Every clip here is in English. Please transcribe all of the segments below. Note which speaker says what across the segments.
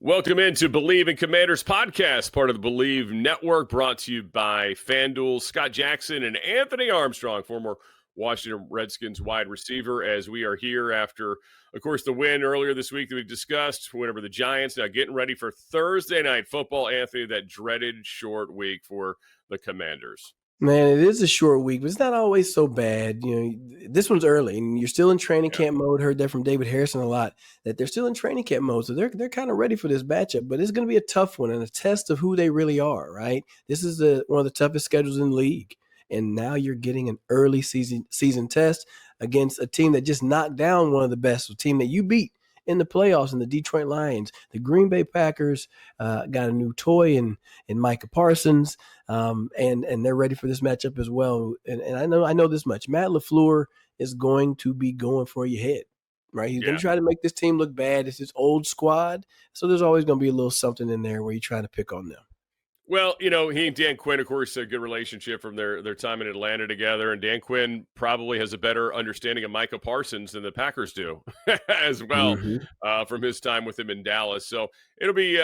Speaker 1: Welcome into Believe in Commanders podcast, part of the Believe Network, brought to you by FanDuel. Scott Jackson and Anthony Armstrong, former Washington Redskins wide receiver, as we are here after, of course, the win earlier this week that we discussed, win over the Giants. Now getting ready for Thursday night football, Anthony, that dreaded short week for the Commanders.
Speaker 2: Man, it is a short week, but it's not always so bad. You know, this one's early, and you're still in training camp mode. Heard that from David Harrison a lot, that they're still in training camp mode, so they're kind of ready for this matchup. But it's going to be a tough one and a test of who they really are. Right? This is one of the toughest schedules in the league, and now you're getting an early season test against a team that just knocked down one of the best, a team that you beat in the playoffs, in the Detroit Lions. The Green Bay Packers got a new toy in Micah Parsons, and they're ready for this matchup as well. And I know this much: Matt LaFleur is going to be going for your head, right? He's going to try to make this team look bad. It's his old squad, so there's always going to be a little something in there where you try to pick on them.
Speaker 1: Well, you know, he and Dan Quinn, of course, a good relationship from their time in Atlanta together. And Dan Quinn probably has a better understanding of Micah Parsons than the Packers do as well, from his time with him in Dallas. So it'll be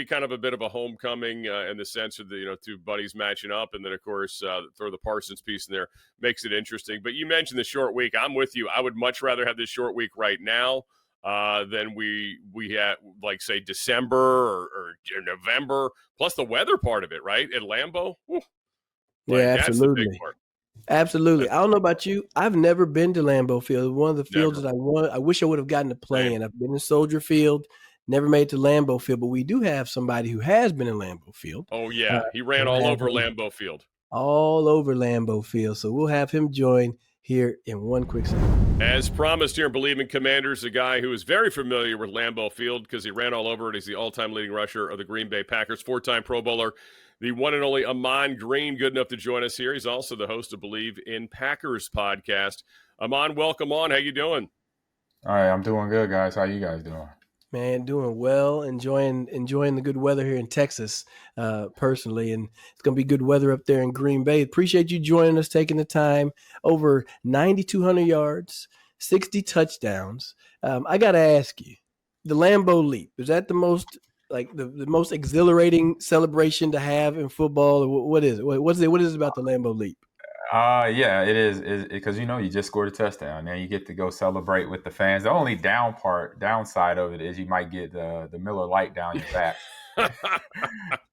Speaker 1: kind of a bit of a homecoming in the sense of the two buddies matching up, and then of course throw the Parsons piece in there makes it interesting. But you mentioned the short week. I'm with you. I would much rather have this short week right now than we had, like, say, December or November, plus the weather part of it, right? At Lambeau.
Speaker 2: Yeah, absolutely. Absolutely. I don't know about you. I've never been to Lambeau Field. One of the fields that I wish I would have gotten to play in. I've been in Soldier Field, never made it to Lambeau Field, but we do have somebody who has been in Lambeau Field.
Speaker 1: Oh, yeah. He ran all over Lambeau Field.
Speaker 2: All over Lambeau Field. So we'll have him join here in one quick second.
Speaker 1: As promised here in Believe in Commanders, a guy who is very familiar with Lambeau Field because he ran all over it. He's the all-time leading rusher of the Green Bay Packers, four-time Pro Bowler, the one and only Ahman Green, good enough to join us here. He's also the host of Believe in Packers podcast. Ahman, welcome on. How you doing?
Speaker 3: All right, I'm doing good, guys. How you guys doing?
Speaker 2: Man, doing well, enjoying the good weather here in Texas, personally, and it's going to be good weather up there in Green Bay. Appreciate you joining us, taking the time. Over 9,200 yards, 60 touchdowns. I got to ask you, the Lambeau Leap, is that the most the most exhilarating celebration to have in football? Or what is it? What is it about the Lambeau Leap?
Speaker 3: Yeah, it is because you just scored a touchdown. Now you get to go celebrate with the fans. The only downside of it is you might get the Miller Lite down your back,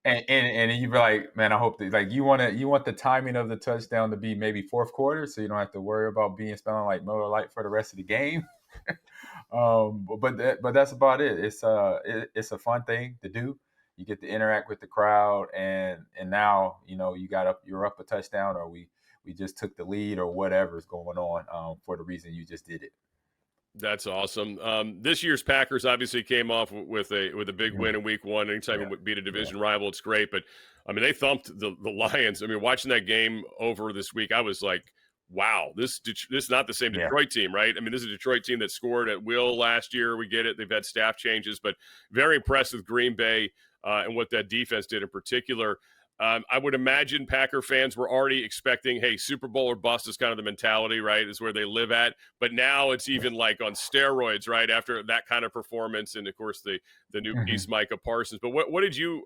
Speaker 3: and you be like, man, I hope that you want the timing of the touchdown to be maybe fourth quarter, so you don't have to worry about being smelling like Miller Lite for the rest of the game. But that's about it. It's a fun thing to do. You get to interact with the crowd, and now you're up a touchdown, or we just took the lead, or whatever's going on for the reason you just did it.
Speaker 1: That's awesome. This year's Packers obviously came off with a big win in Week 1. Anytime you beat a division rival, it's great. But I mean, they thumped the Lions. I mean, watching that game over this week, I was like, wow, this is not the same Detroit team, right? I mean, this is a Detroit team that scored at will last year. We get it. They've had staff changes, but very impressed with Green Bay and what that defense did in particular. I would imagine Packer fans were already expecting, hey, Super Bowl or bust is kind of the mentality, right, is where they live at. But now it's even like on steroids, right, after that kind of performance. And, of course, the new piece, Micah Parsons. But what did you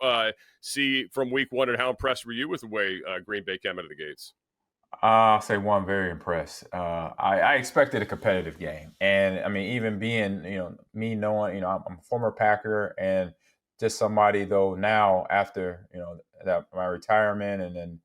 Speaker 1: see from Week 1, and how impressed were you with the way Green Bay came out of the gates?
Speaker 3: I'll say one, very impressed. I expected a competitive game. And, I mean, even being, me knowing, I'm a former Packer, and just somebody, though, now after, that my retirement, and then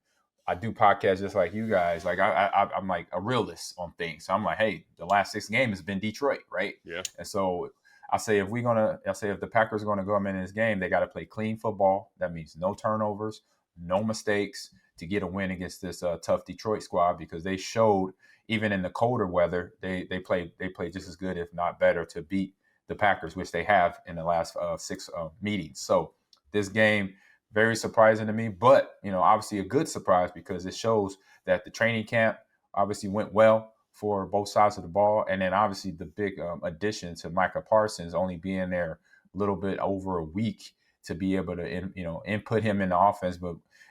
Speaker 3: I do podcasts just like you guys. Like I'm like a realist on things. So I'm like, hey, the last 6 games has been Detroit, right?
Speaker 1: Yeah.
Speaker 3: And so I say if the Packers are going to go in this game, they got to play clean football. That means no turnovers, no mistakes to get a win against this tough Detroit squad, because they showed even in the colder weather they played just as good, if not better, to beat the Packers, which they have in the last 6 meetings. So this game, very surprising to me, but obviously a good surprise, because it shows that the training camp obviously went well for both sides of the ball. And then obviously the big addition to Micah Parsons only being there a little bit over a week to be able to input him in the offense,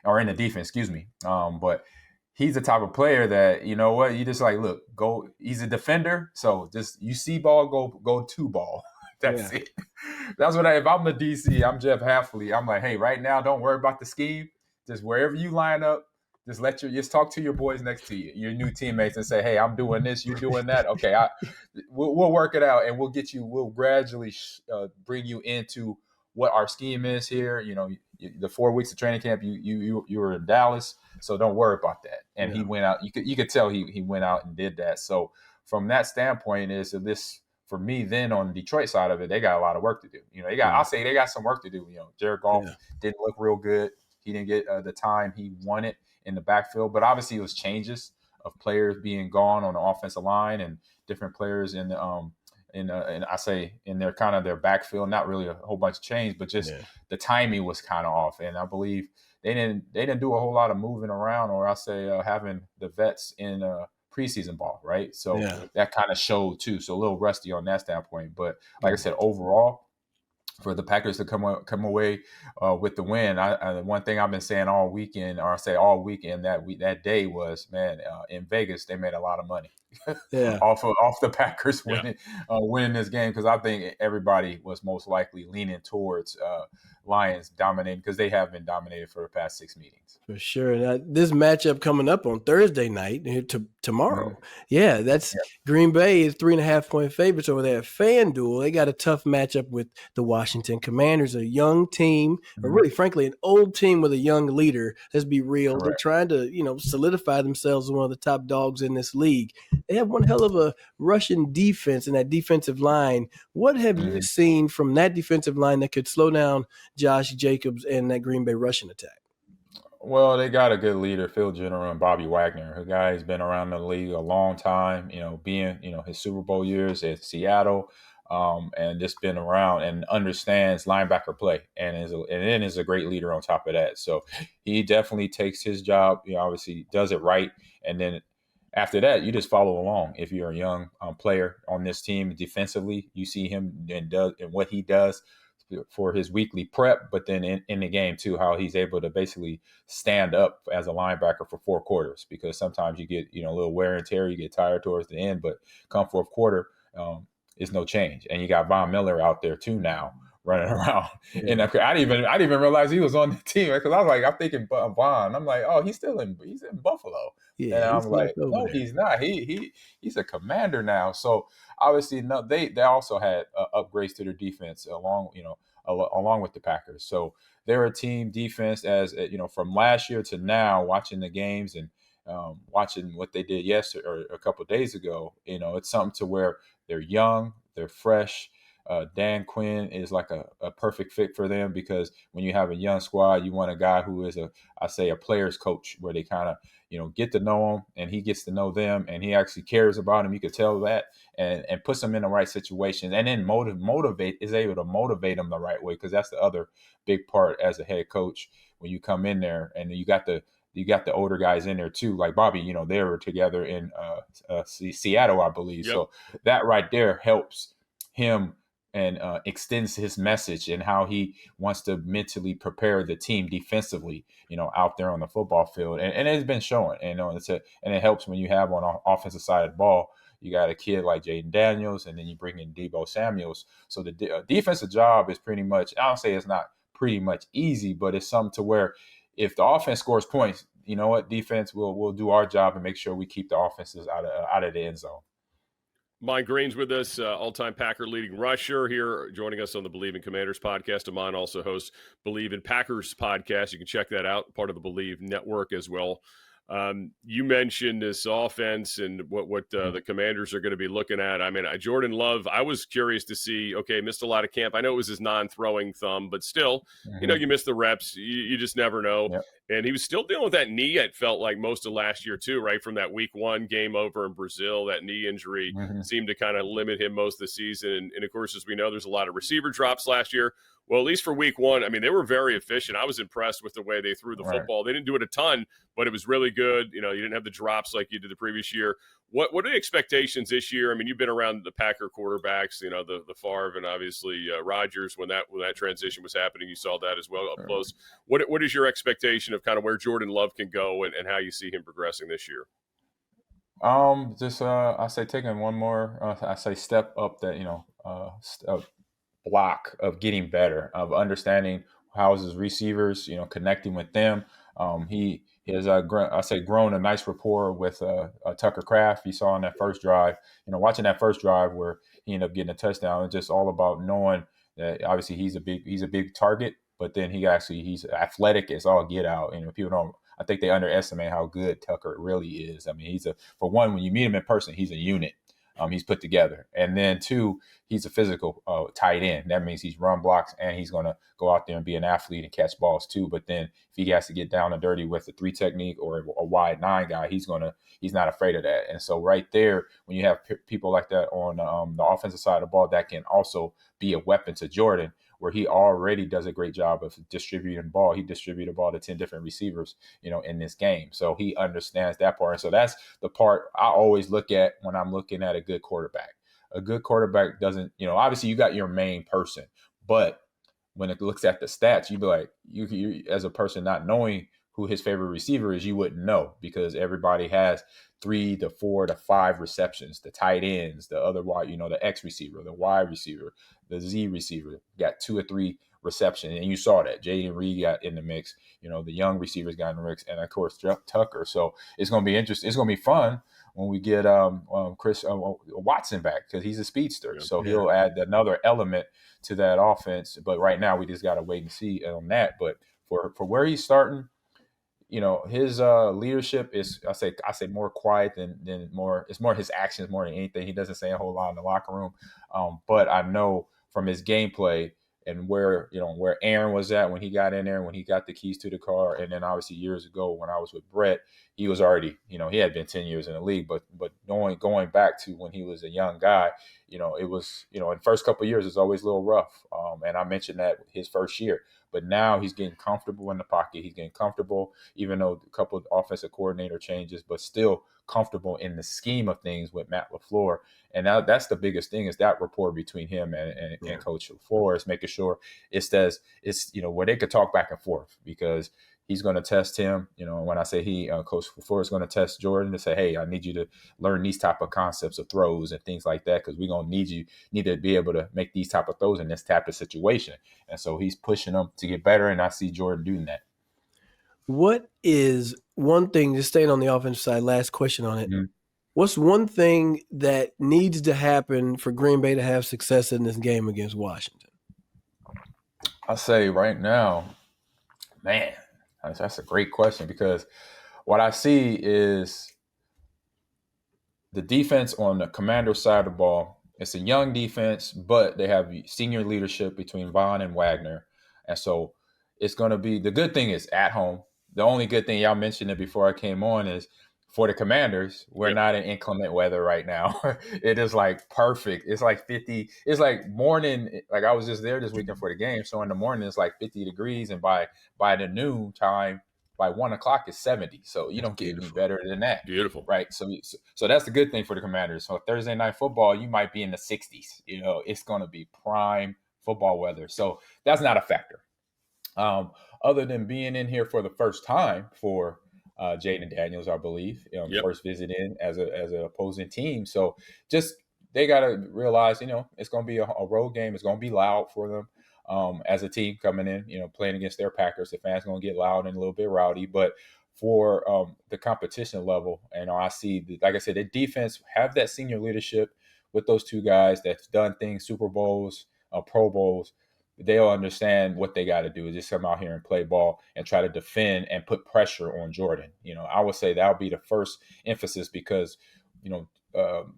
Speaker 3: or in the defense, excuse me. But he's the type of player that, you just like, look, go. He's a defender, so just you see ball, go to ball. That's it. That's what if I'm the DC, I'm Jeff Halfley. I'm like, hey, right now, don't worry about the scheme. Just wherever you line up, just talk to your boys next to you, your new teammates, and say, hey, I'm doing this, you're doing that. Okay, we'll work it out, and we'll gradually bring you into what our scheme is here. The 4 weeks of training camp, you were in Dallas, so don't worry about that. And he went out. You could tell he went out and did that. So from that standpoint, this for me then on the Detroit side of it, they got a lot of work to do. I'll say they got some work to do. Jared Goff didn't look real good. He didn't get the time he wanted in the backfield, but obviously it was changes of players being gone on the offensive line and different players in I say in their kind of their backfield. Not really a whole bunch of change, but just the timing was kind of off. And I believe they didn't do a whole lot of moving around, or I say having the vets in preseason ball, right? So that kind of showed too. So a little rusty on that standpoint. But like I said, overall, for the Packers to come away with the win, one thing I've been saying all weekend, or I say all weekend, that day was, man, in Vegas they made a lot of money off the Packers winning this game, because I think everybody was most likely leaning towards Lions dominating, because they have been dominated for the past 6 meetings.
Speaker 2: For sure. Now, this matchup coming up on Thursday night tomorrow. That's Green Bay is 3.5-point favorites over there at FanDuel. They got a tough matchup with the Washington Commanders, a young team, or really, frankly, an old team with a young leader. Let's be real. Correct. They're trying to, solidify themselves as one of the top dogs in this league. They have one hell of a rushing defense in that defensive line. What have you seen from that defensive line that could slow down Josh Jacobs and that Green Bay rushing attack?
Speaker 3: Well, they got a good leader, Phil General and Bobby Wagner. A guy who's been around the league a long time, being, his Super Bowl years at Seattle, and just been around and understands linebacker play, and is a great leader on top of that. So he definitely takes his job, obviously does it right. And then after that, you just follow along. If you're a young player on this team defensively, you see him and what he does for his weekly prep, but then in the game too, how he's able to basically stand up as a linebacker for 4 quarters, because sometimes you get, a little wear and tear, you get tired towards the end, but come fourth quarter, is no change. And you got Von Miller out there too now running around. And I didn't even realize he was on the team, because I was like, I'm thinking Von. I'm like, oh, he's in Buffalo. And I'm like, no, he's not. He's a Commander now. So obviously, no, they also had upgrades to their defense along with the Packers. So they're a team defense, as from last year to now, watching the games and watching what they did yesterday or a couple of days ago. It's something to where they're young, they're fresh. Dan Quinn is like a perfect fit for them, because when you have a young squad, you want a guy who is a player's coach, where they kind of, get to know him and he gets to know them, and he actually cares about him. You could tell that, and puts them in the right situations, and then is able to motivate them the right way, because that's the other big part as a head coach. When you come in there and you got the older guys in there too, like Bobby, they were together in Seattle, I believe. Yep. So that right there helps him and extends his message and how he wants to mentally prepare the team defensively, out there on the football field. And it's been showing, and it helps when you have on the offensive side of the ball, you got a kid like Jayden Daniels, and then you bring in Deebo Samuels. So the defensive job is pretty much, I don't say it's not pretty much easy, but it's something to where if the offense scores points, you know what, defense will do our job and make sure we keep the offenses out of the end zone.
Speaker 1: Ahman Green's with us, all-time Packer leading rusher here, joining us on the Believe in Commanders podcast. Ahman also hosts Believe in Packers podcast. You can check that out, part of the Believe network as well. You mentioned this offense and what the Commanders are going to be looking at. I mean, Jordan Love, I was curious to see, missed a lot of camp. I know it was his non-throwing thumb, but still, you miss the reps. You just never know. Yep. And he was still dealing with that knee, it felt like, most of last year too, right? From that week 1 game over in Brazil, that knee injury seemed to kind of limit him most of the season. And of course, as we know, there's a lot of receiver drops last year. Well, at least for week 1, I mean, they were very efficient. I was impressed with the way they threw the football. They didn't do it a ton, but it was really good. You didn't have the drops like you did the previous year. What are the expectations this year? I mean, you've been around the Packer quarterbacks, the Favre and obviously Rodgers when that transition was happening. You saw that as well up close. What is your expectation of kind of where Jordan Love can go and how you see him progressing this year?
Speaker 3: I say taking one more, step up that, block of getting better, of understanding how his receivers, connecting with them. He has, grown a nice rapport with Tucker Kraft. You saw on that first drive, watching that first drive where he ended up getting a touchdown. It's just all about knowing that obviously he's a big target, but then he's athletic as all get out. People don't. I think they underestimate how good Tucker really is. I mean, for one, when you meet him in person, he's a unit. He's put together. And then two, he's a physical tight end. That means he's run blocks and he's going to go out there and be an athlete and catch balls too. But then if he has to get down and dirty with a 3 technique or a wide 9 guy, he's not afraid of that. And so right there, when you have people like that on the offensive side of the ball, that can also be a weapon to Jordan, where he already does a great job of distributing the ball. He distributed the ball to 10 different receivers, in this game. So he understands that part. And so that's the part I always look at when I'm looking at a good quarterback. A good quarterback doesn't, obviously you got your main person, but when it looks at the stats, you'd be like, you as a person not knowing who his favorite receiver is, you wouldn't know, because everybody has 3 to 4 to 5 receptions. The tight ends, the other wide, the X receiver, the Y receiver, the Z receiver got 2 or 3 receptions, and you saw that Jayden Reed got in the mix. The young receivers got in the mix, and of course Tucker. So it's going to be interesting. It's going to be fun when we get Chris Watson back, because he's a speedster. So he'll add another element to that offense. But right now we just got to wait and see on that. But for where he's starting, his leadership is, I say more quiet than more. It's more his actions more than anything. He doesn't say a whole lot in the locker room. But I know from his gameplay and where Aaron was at when he got in there, when he got the keys to the car, and then obviously years ago when I was with Brett, he was already, he had been 10 years in the league, but going back to when he was a young guy, it was, in the first couple of years, it's always a little rough. And I mentioned that his first year, but now he's getting comfortable in the pocket. He's getting comfortable, even though a couple of offensive coordinator changes, but still comfortable in the scheme of things with Matt LaFleur. And now that's the biggest thing, is that rapport between him and Coach LaFleur, is making sure it's where they could talk back and forth, because he's going to test him. When I say Coach LaFleur is going to test Jordan to say, hey, I need you to learn these type of concepts of throws and things like that, because we're going to need to be able to make these type of throws in this type of situation. And so he's pushing them to get better, and I see Jordan doing that.
Speaker 2: What is one thing, just staying on the offensive side, last question on it.
Speaker 3: Mm-hmm.
Speaker 2: What's one thing that needs to happen for Green Bay to have success in this game against Washington?
Speaker 3: I say right now, man, that's a great question, because what I see is the defense on the Commander side of the ball. It's a young defense, but they have senior leadership between Vaughn and Wagner. And so it's going to be, the good thing is at home. The only good thing, y'all mentioned it before I came on, is for the Commanders, we're not in inclement weather right now. It is like perfect. It's like 50. It's like morning. Like I was just there this weekend for the game. So in the morning, it's like 50 degrees. And by the noon time, by 1 o'clock, it's 70. So you don't get any better than that.
Speaker 1: Beautiful.
Speaker 3: Right. So that's the good thing for the Commanders. So Thursday night football, you might be in the 60s. It's going to be prime football weather. So that's not a factor. Other than being in here for the first time for Jayden Daniels, I believe, first visit in as an opposing team. So just they got to realize, it's going to be a road game. It's going to be loud for them as a team coming in, playing against their Packers. The fans going to get loud and a little bit rowdy. But for the competition level, I see, like I said, the defense have that senior leadership with those two guys that's done things, Super Bowls, Pro Bowls. They'll understand what they got to do is just come out here and play ball and try to defend and put pressure on Jordan. I would say that'll be the first emphasis, because,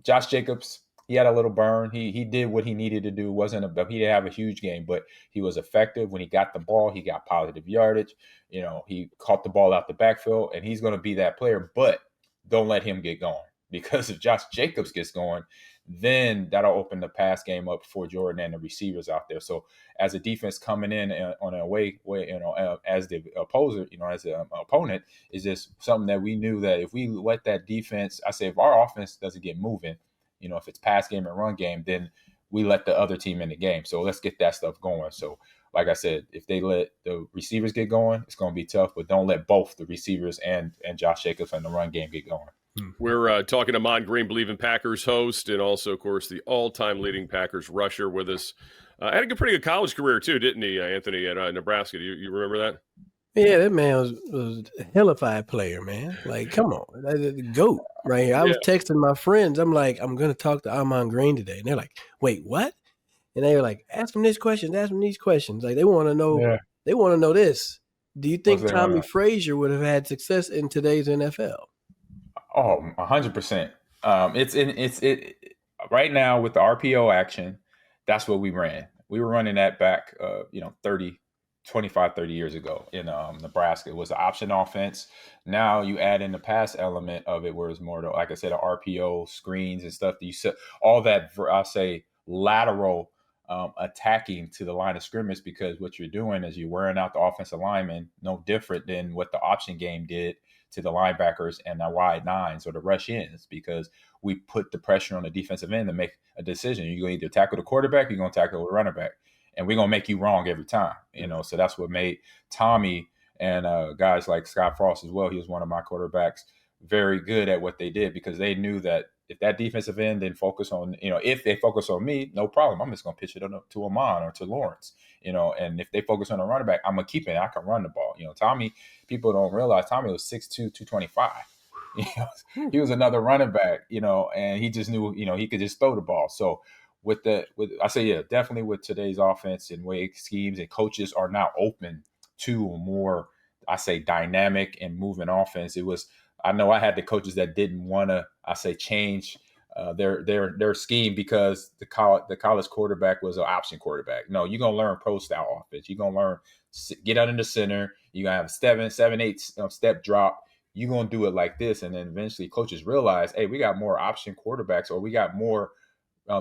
Speaker 3: Josh Jacobs, he had a little burn. He did what he needed to do. He didn't have a huge game, but he was effective when he got the ball. He got positive yardage. He caught the ball out the backfield, and he's going to be that player. But don't let him get going, because if Josh Jacobs gets going, then that'll open the pass game up for Jordan and the receivers out there. So as a defense coming in on a way, as the opposer, as the opponent, is just something that we knew that if we let that defense, I say if our offense doesn't get moving, if it's pass game and run game, then we let the other team in the game. So let's get that stuff going. So like I said, if they let the receivers get going, it's going to be tough, but don't let both the receivers and Josh Jacobs and the run game get going.
Speaker 1: We're talking to Ahman Green, Believe in Packers host, and also, of course, the all-time leading Packers rusher with us. Had a pretty good college career too, didn't he, Anthony, at Nebraska? Do you remember that?
Speaker 2: Yeah, that man was a hellified player, man. Like, come on, that's the GOAT right here. I
Speaker 1: Yeah.
Speaker 2: was texting my friends. I'm like, I'm gonna talk to Ahman Green today, and they're like, wait, what? And they were like, ask him this question, ask him these questions. Like, they want to know.
Speaker 3: Yeah.
Speaker 2: They want to know this. Do you
Speaker 3: What's
Speaker 2: think
Speaker 3: they want
Speaker 2: Tommy
Speaker 3: to?
Speaker 2: Frazier would have had success in today's NFL?
Speaker 3: Oh, 100%. It right now with the RPO action. That's what we ran. We were running that back, 25, 30 years ago in Nebraska. It was an option offense. Now you add in the pass element of it, where it's more, like I said, RPO screens and stuff that you said, all that, I'll say, lateral attacking to the line of scrimmage, because what you're doing is you're wearing out the offensive lineman, no different than what the option game did to the linebackers and the wide nines or the rush ins, because we put the pressure on the defensive end to make a decision. You're going to either tackle the quarterback, or you're going to tackle the running back, and we're going to make you wrong every time. So that's what made Tommy and guys like Scott Frost as well. He was one of my quarterbacks, very good at what they did, because they knew that if that defensive end didn't focus on, if they focus on me, no problem. I'm just going to pitch it to Ahman or to Lawrence, and if they focus on the running back, I'm going to keep it. I can run the ball. Tommy, people don't realize Tommy was 6'2", 225. He was another running back, and he just knew, he could just throw the ball. So I say, yeah, definitely with today's offense and way schemes, and coaches are now open to a more, I say, dynamic and moving offense. I know I had the coaches that didn't want to, I say, change their scheme because the college quarterback was an option quarterback. No, you're gonna learn pro style offense. You're gonna learn get out in the center. You're gonna have 7, 8 step drop. You're gonna do it like this, and then eventually coaches realize, hey, we got more option quarterbacks, or we got more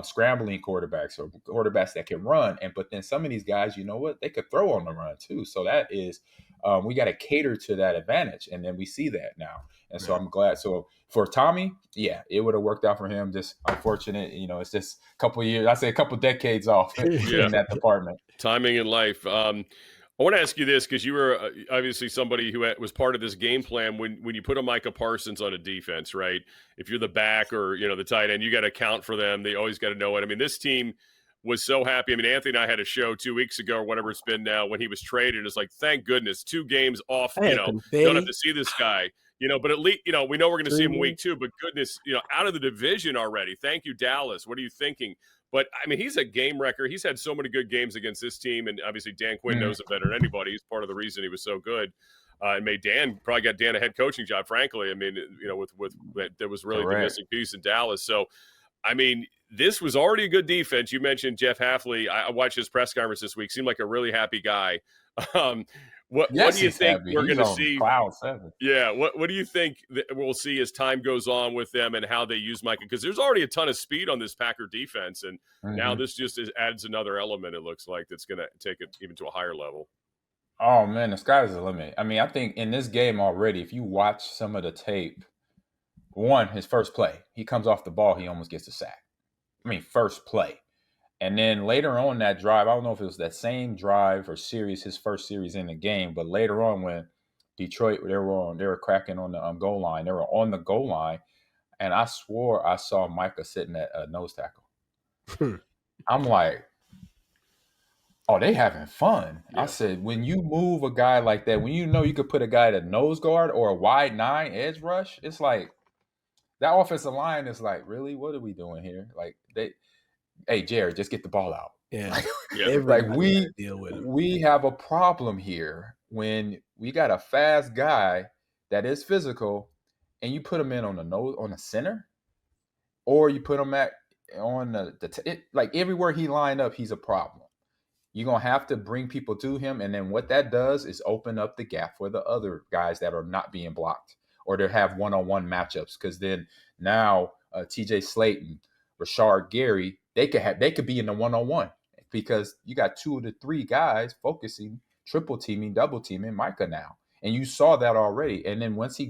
Speaker 3: scrambling quarterbacks, or quarterbacks that can run. But then some of these guys, you know what, they could throw on the run too. So that is, we got to cater to that advantage, and then we see that now. And so I'm glad. So for Tommy, yeah, it would have worked out for him. Just unfortunate, it's just a couple of years. I say a couple of decades off in that department.
Speaker 1: Timing in life. I want to ask you this, because you were obviously somebody who was part of this game plan when you put a Micah Parsons on a defense, right? If you're the back or, the tight end, you got to account for them. They always got to know it. I mean, this team was so happy. I mean, Anthony and I had a show 2 weeks ago or whatever it's been now when he was traded. It's like, thank goodness, 2 games off, you don't have to see this guy, but at least, we know we're going to see him in week 2, but goodness, out of the division already. Thank you, Dallas. What are you thinking? But, I mean, he's a game wrecker. He's had so many good games against this team, and obviously Dan Quinn knows it better than anybody. He's part of the reason he was so good. And probably got Dan a head coaching job, frankly. I mean, with that was really the missing piece in Dallas. So, I mean, this was already a good defense. You mentioned Jeff Hafley. I watched his press conference this week. Seemed like a really happy guy. What do you think we're going to see?
Speaker 3: Cloud 7.
Speaker 1: Yeah. What do you think that we'll see as time goes on with them and how they use Micah? Because there's already a ton of speed on this Packer defense, and now this just adds another element, it looks like, that's going to take it even to a higher level.
Speaker 3: Oh, man, the sky's the limit. I mean, I think in this game already, if you watch some of the tape, his first play, he comes off the ball, he almost gets a sack. I mean, first play. And then later on that drive, I don't know if it was that same drive or series, his first series in the game, but later on when Detroit, they were cracking on the goal line. They were on the goal line, and I swore I saw Micah sitting at a nose tackle. I'm like, oh, they having fun. Yeah. I said, when you move a guy like that, when you could put a guy at a nose guard or a wide 9 edge rush, it's like that offensive line is like, really, what are we doing here? Like hey, Jared, just get the ball out.
Speaker 2: Yeah.
Speaker 3: Like we have a problem here when we got a fast guy that is physical, and you put him in on the center, or you put him on like everywhere he lined up, he's a problem. You're going to have to bring people to him, and then what that does is open up the gap for the other guys that are not being blocked, or to have one-on-one matchups, because then now TJ Slayton, Rashard Gary, they could be in the one-on-one, because you got 2 to 3 guys focusing, triple teaming, double teaming Micah now. And you saw that already. And then once he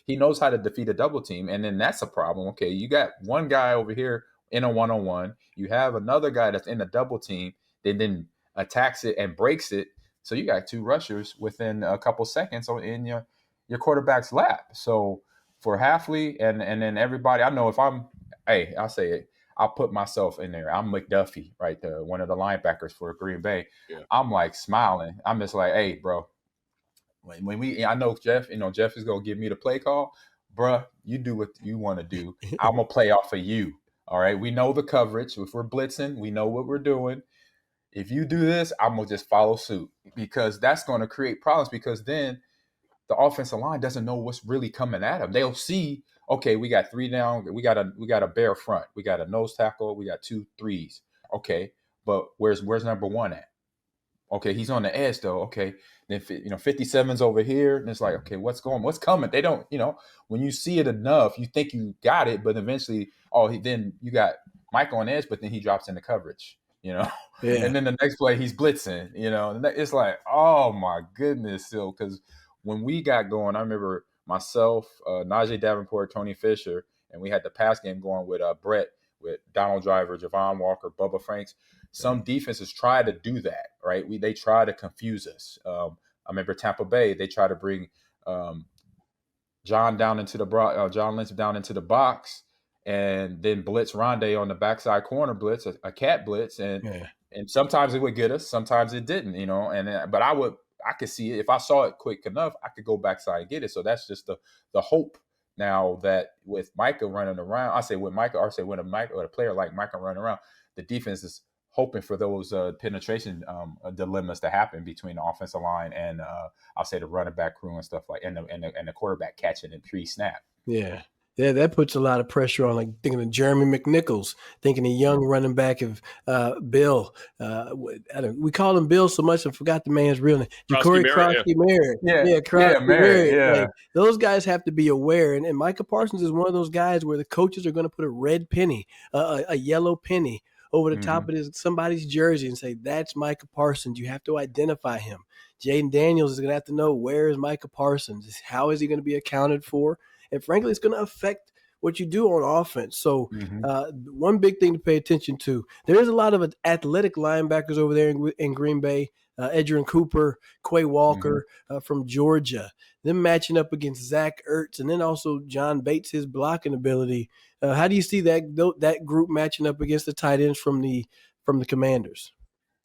Speaker 3: knows how to defeat a double team, and then that's a problem. Okay, you got one guy over here in a one-on-one. You have another guy that's in a double team that then attacks it and breaks it. So you got 2 rushers within a couple seconds in your quarterback's lap. So for Hafley and then everybody, I know if I'll say it, I'll put myself in there. I'm McDuffie, right there, one of the linebackers for Green Bay.
Speaker 1: Yeah.
Speaker 3: I'm like smiling. I'm just like, hey, bro. I know Jeff, Jeff is gonna give me the play call, bruh. You do what you want to do. I'm gonna play off of you. All right. We know the coverage. If we're blitzing, we know what we're doing. If you do this, I'm gonna just follow suit because that's gonna create problems because then the offensive line doesn't know what's really coming at them. They'll see, okay, we got 3 down, we got a bare front, we got a nose tackle, we got 2 threes. Okay, but where's number 1 at? Okay, he's on the edge though. Okay, then 57's over here, and it's like, okay, what's coming? They don't, when you see it enough, you think you got it, but eventually, then you got Mike on edge, but then he drops into coverage,
Speaker 2: Yeah.
Speaker 3: and then the next play he's blitzing, and it's like, oh my goodness, still because when we got going, I remember myself, Najee Davenport, Tony Fisher, and we had the pass game going with Brett, with Donald Driver, Javon Walker, Bubba Franks. Some defenses try to do that, right? They try to confuse us. I remember Tampa Bay, they try to bring John Lynch down into the box, and then blitz Rondé on the backside corner blitz, a cat blitz, and sometimes it would get us, sometimes it didn't, but I could see it. If I saw it quick enough, I could go backside and get it. So that's just the hope now that with Micah running around, when a player like Micah running around, the defense is hoping for those penetration dilemmas to happen between the offensive line and I'll say the running back crew and stuff like and the quarterback catching it pre-snap.
Speaker 2: Yeah. Yeah, that puts a lot of pressure on, like thinking of Jeremy McNichols, thinking of young running back of Bill. We call him Bill so much I forgot the man's real name. Ja'Cory Krosky-Merritt.
Speaker 3: Merritt. Yeah.
Speaker 2: Like, those guys have to be aware. And Micah Parsons is one of those guys where the coaches are going to put a red penny, a yellow penny over the top of somebody's jersey and say, that's Micah Parsons. You have to identify him. Jayden Daniels is going to have to know, where is Micah Parsons? How is he going to be accounted for? And frankly, it's going to affect what you do on offense. So one big thing to pay attention to, there is a lot of athletic linebackers over there in Green Bay. Edgerrin Cooper, Quay Walker from Georgia. Them matching up against Zach Ertz, and then also John Bates, his blocking ability. How do you see that group matching up against the tight ends from the Commanders?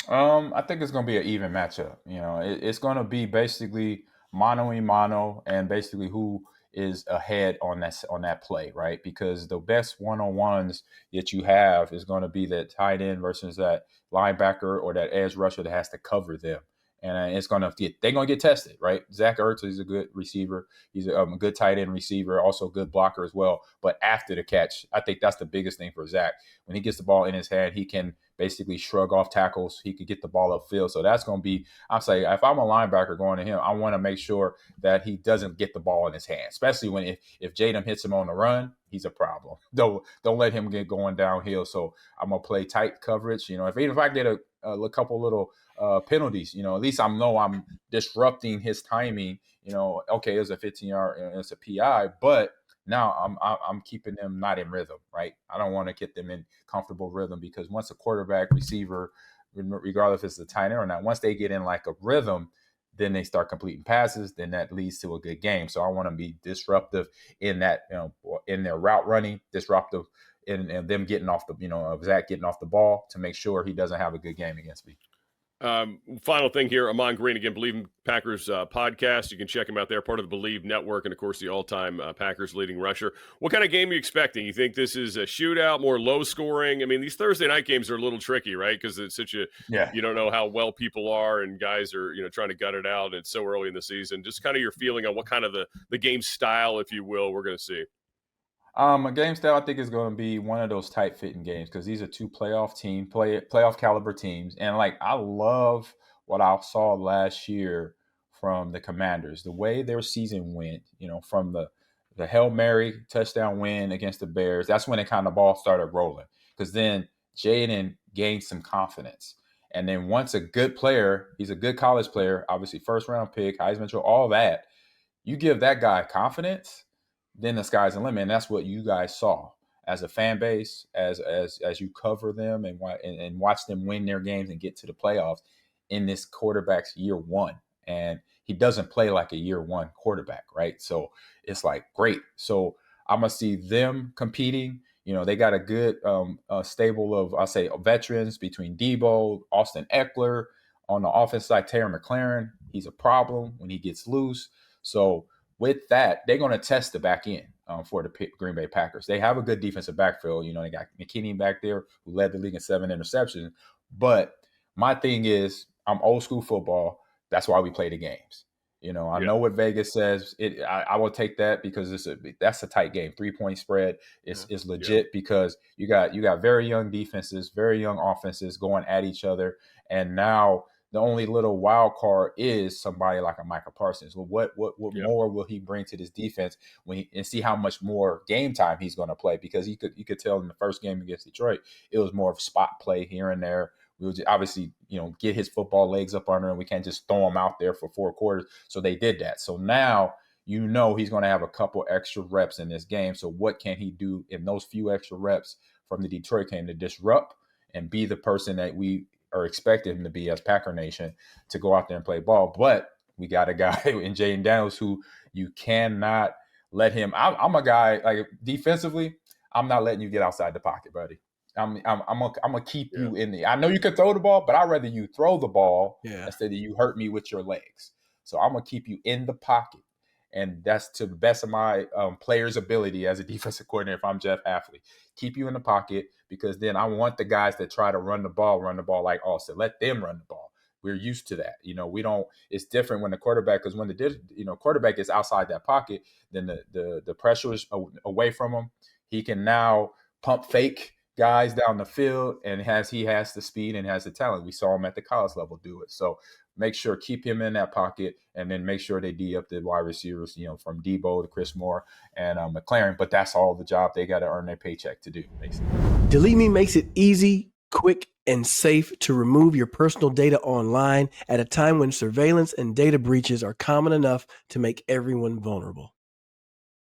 Speaker 3: I think it's going to be an even matchup. It's going to be basically mano-a-mano, and basically who is ahead on that play, right? Because the best one-on-ones that you have is going to be that tight end versus that linebacker or that edge rusher that has to cover them. And they're going to get tested, right? Zach Ertz is a good receiver. He's a good tight end receiver, also a good blocker as well. But after the catch, I think that's the biggest thing for Zach. When he gets the ball in his hand, he can basically shrug off tackles. He could get the ball upfield. So that's going to be, I'm saying, if I'm a linebacker going to him, I want to make sure that he doesn't get the ball in his hand, especially if Jayden hits him on the run, he's a problem. Don't let him get going downhill. So I'm going to play tight coverage. If I get a couple little penalties, at least I know I'm disrupting his timing. Okay, it's a 15-yard, it's a PI, but now I'm keeping them not in rhythm, right? I don't want to get them in comfortable rhythm, because once a quarterback, receiver, regardless if it's the tight end or not, once they get in like a rhythm, then they start completing passes, then that leads to a good game. So I want to be disruptive in that, in their route running, disruptive in them getting off of Zach getting off the ball to make sure he doesn't have a good game against me.
Speaker 1: Final thing here, Ahman Green, again, Believe in Packers podcast. You can check him out there, part of the Believe Network, and of course the all-time Packers leading rusher. What kind of game are you expecting? You think this is a shootout, more low scoring? I mean, these Thursday night games are a little tricky, right? Because it's such you don't know how well people are, and guys are trying to gut it out, and it's so early in the season. Just kind of your feeling on what kind of the game style, if you will, we're going to see.
Speaker 3: A game style, I think, is going to be one of those tight fitting games, because these are two playoff caliber teams. And I love what I saw last year from the Commanders, the way their season went, from the Hail Mary touchdown win against the Bears. That's when it kind of ball started rolling, because then Jayden gained some confidence. And then once a good player, he's a good college player, obviously first round pick, Heisman Trophy, all that, you give that guy confidence, then the sky's the limit. And that's what you guys saw as a fan base, as you cover them and watch them win their games and get to the playoffs in this quarterback's year one. And he doesn't play like a year one quarterback, right? So it's great. So I'm going to see them competing. They got a good stable of, I'll say, veterans between Debo, Austin Eckler. On the offense side, Terry McLaurin, he's a problem when he gets loose. So with that, they're going to test the back end for the Green Bay Packers. They have a good defensive backfield. They got McKinney back there who led the league in 7 interceptions. But my thing is, I'm old school football. That's why we play the games. I know what Vegas says. I will take that because that's a tight game. 3-point spread is legit because you got very young defenses, very young offenses going at each other, and now the only little wild card is somebody like a Micah Parsons. Well, what more will he bring to this defense and see how much more game time he's going to play? Because you could tell in the first game against Detroit, it was more of spot play here and there. We would obviously, get his football legs up under him. We can't just throw him out there for 4 quarters. So they did that. So now, he's going to have a couple extra reps in this game. So what can he do in those few extra reps from the Detroit game to disrupt and be the person that we are expecting him to be as Packer Nation to go out there and play ball? But we got a guy in Jayden Daniels who you cannot let him. I'm a guy, like, defensively, I'm not letting you get outside the pocket, buddy. I'm gonna keep you in the. I know you can throw the ball, but I'd rather you throw the ball instead of you hurt me with your legs. So I'm gonna keep you in the pocket, and that's to the best of my player's ability as a defensive coordinator. If I'm Jeff Hafley, keep you in the pocket because then I want the guys that try to run the ball like Austin. Let them run the ball. We're used to that. We don't. It's different when the quarterback, because when the quarterback is outside that pocket, then the pressure is away from him. He can now pump fake guys down the field, and he has the speed and has the talent. We saw him at the college level do it. So make sure, keep him in that pocket, and then make sure they D up the wide receivers, from Debo to Chris Moore and McLaurin. But that's all the job they got to earn their paycheck to do, basically.
Speaker 2: Delete Me makes it easy, quick, and safe to remove your personal data online at a time when surveillance and data breaches are common enough to make everyone vulnerable.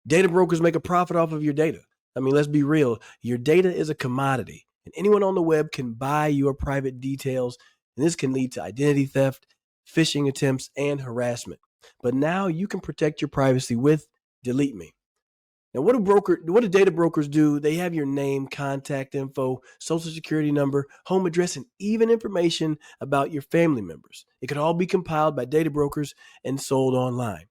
Speaker 2: Data brokers make a profit off of your data. I mean, let's be real. Your data is a commodity, and anyone on the web can buy your private details, and this can lead to identity theft, phishing attempts, and harassment. But now you can protect your privacy with Delete Me. Now, what do data brokers do? They have your name, contact info, social security number, home address, and even information about your family members. It could all be compiled by data brokers and sold online.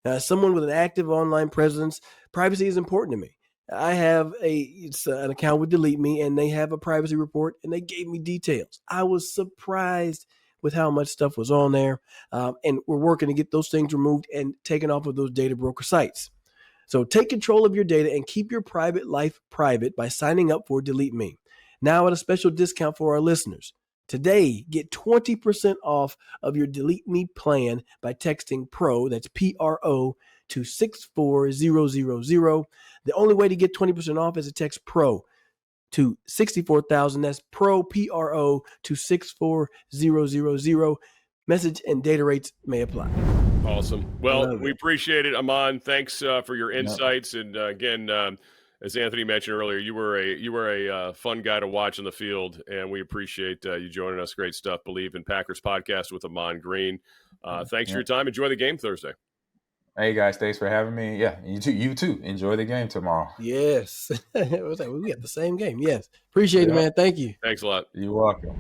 Speaker 2: Now, as someone with an active online presence, privacy is important to me. I have an account with Delete Me, and they have a privacy report, and they gave me details. I was surprised with how much stuff was on there, and we're working to get those things removed and taken off of those data broker sites. So take control of your data and keep your private life private by signing up for Delete Me. Now at a special discount for our listeners. Today, get 20% off of your Delete Me plan by texting PRO, that's P-R-O, to 64000. The only way to get 20% off is to text PRO to 64,000. That's PRO, P-R-O, to 64000. Message and data rates may apply.
Speaker 1: Awesome. Well, we appreciate it, Ahman. Thanks for your insights. And again, as Anthony mentioned earlier, you were a fun guy to watch in the field, and we appreciate you joining us. Great stuff. Believe in Packers podcast with Ahman Green. Thanks for your time. Enjoy the game Thursday.
Speaker 3: Hey guys, thanks for having me. Yeah, you too. Enjoy the game tomorrow.
Speaker 2: Yes. We got the same game. Yes. Appreciate it, man. Thank you.
Speaker 1: Thanks a lot.
Speaker 3: You're welcome.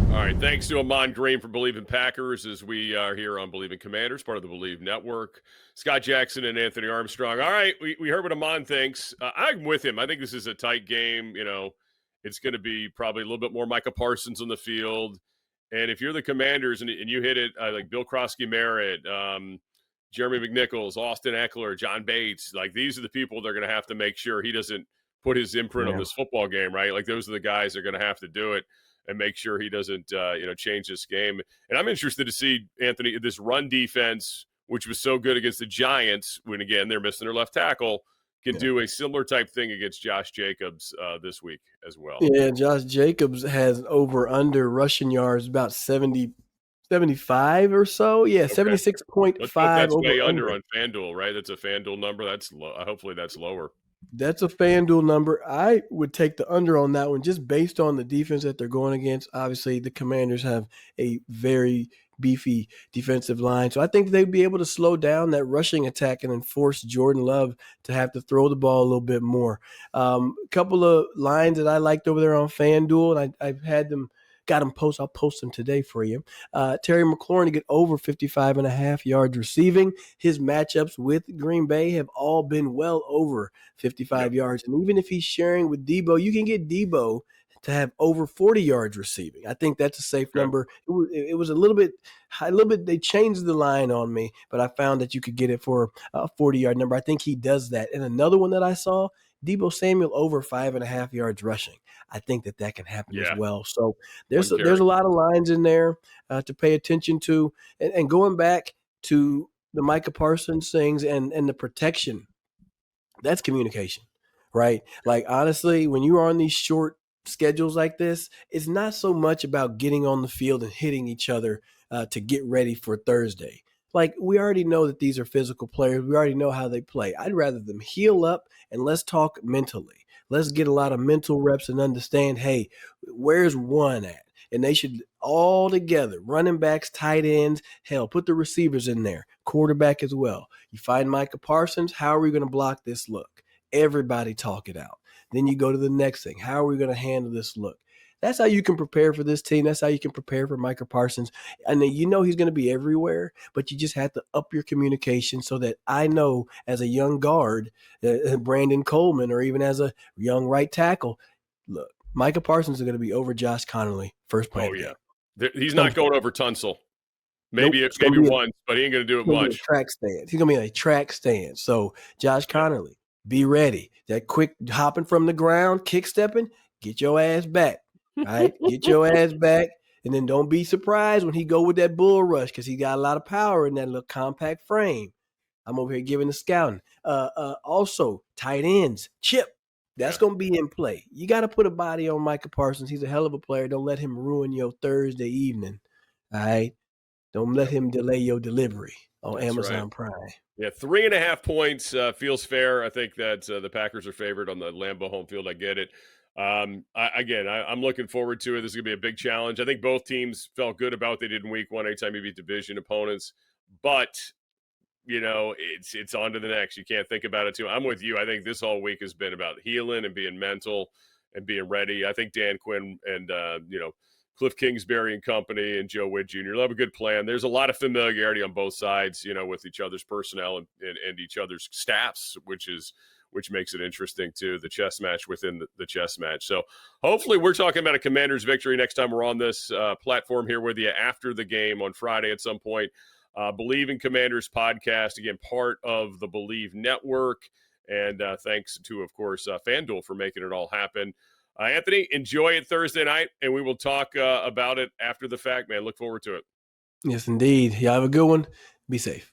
Speaker 1: All right. Thanks to Ahman Green for Believe in Packers, as we are here on Believe in Commanders, part of the Believe Network. Scott Jackson and Anthony Armstrong. All right. We heard what Ahman thinks. I'm with him. I think this is a tight game. It's going to be probably a little bit more Micah Parsons on the field. And if you're the Commanders and you hit it like Bill Krosky-Merritt, Jeremy McNichols, Austin Eckler, John Bates, like these are the people that are going to have to make sure he doesn't put his imprint on this football game, right? Like those are the guys that are going to have to do it and make sure he doesn't, change this game. And I'm interested to see, Anthony, this run defense, which was so good against the Giants when, again, they're missing their left tackle, can do a similar type thing against Josh Jacobs this week as well.
Speaker 2: Yeah, Josh Jacobs has over-under rushing yards about 75 or so. Yeah, okay. 76.5.
Speaker 1: That's way under on FanDuel, right? That's a FanDuel number. That's hopefully that's lower.
Speaker 2: That's a FanDuel number. I would take the under on that one just based on the defense that they're going against. Obviously, the Commanders have a very beefy defensive line. So I think they'd be able to slow down that rushing attack and then force Jordan Love to have to throw the ball a little bit more. A couple of lines that I liked over there on FanDuel, and I've had them, got them post. I'll post them today for you. Terry McLaurin to get over 55.5 yards receiving. His matchups with Green Bay have all been well over 55 yards. And even if he's sharing with Debo, you can get Debo to have over 40 yards receiving. I think that's a safe number. It was a little bit high, they changed the line on me, but I found that you could get it for a 40-yard number. I think he does that. And another one that I saw, Debo Samuel over 5.5 yards rushing. I think that can happen as well. So there's a lot of lines in there to pay attention to. And going back to the Micah Parsons things and the protection, that's communication, right? Like, honestly, when you are on these short schedules like this, it's not so much about getting on the field and hitting each other to get ready for Thursday. Like, we already know that these are physical players. We already know how they play. I'd rather them heal up and let's talk mentally. Let's get a lot of mental reps and understand, hey, where's one at? And they should all together, running backs, tight ends, hell, put the receivers in there, quarterback as well. You find Micah Parsons, how are we going to block this look? Everybody talk it out. Then you go to the next thing. How are we going to handle this look? That's how you can prepare for this team. That's how you can prepare for Micah Parsons. And then you know he's going to be everywhere, but you just have to up your communication so that I know as a young guard, Brandon Coleman, or even as a young right tackle, look, Micah Parsons is going to be over Josh Connolly first play.
Speaker 1: Oh, yeah. He's not going over Tunsil. Maybe
Speaker 2: nope,
Speaker 1: maybe once, but he ain't going to do it much.
Speaker 2: Track stand. He's going to be in a track stand. So Josh Connolly, be ready. That quick hopping from the ground, kick stepping, get your ass back. Right? Get your ass back, and then don't be surprised when he go with that bull rush because he got a lot of power in that little compact frame. I'm over here giving the scouting. Also, tight ends, Chip. That's going to be in play. You got to put a body on Micah Parsons. He's a hell of a player. Don't let him ruin your Thursday evening. All right? Don't let him delay your delivery on Amazon Prime.
Speaker 1: Yeah, 3.5 points feels fair. I think that the Packers are favored on the Lambeau home field. I get it. I'm looking forward to it. This is going to be a big challenge. I think both teams felt good about what they did in week one anytime you beat division opponents. But, it's on to the next. You can't think about it too. I'm with you. I think this whole week has been about healing and being mental and being ready. I think Dan Quinn and, Cliff Kingsbury and company and Joe Witt Jr. will have a good plan. There's a lot of familiarity on both sides, with each other's personnel and each other's staffs, which makes it interesting too, the chess match within the chess match. So hopefully we're talking about a Commanders victory next time we're on this platform here with you after the game on Friday at some point. Believe in Commanders podcast, again, part of the Believe Network. And thanks to, of course, FanDuel for making it all happen. Anthony, enjoy it Thursday night, and we will talk about it after the fact, man. Look forward to it.
Speaker 2: Yes, indeed. Y'all have a good one. Be safe.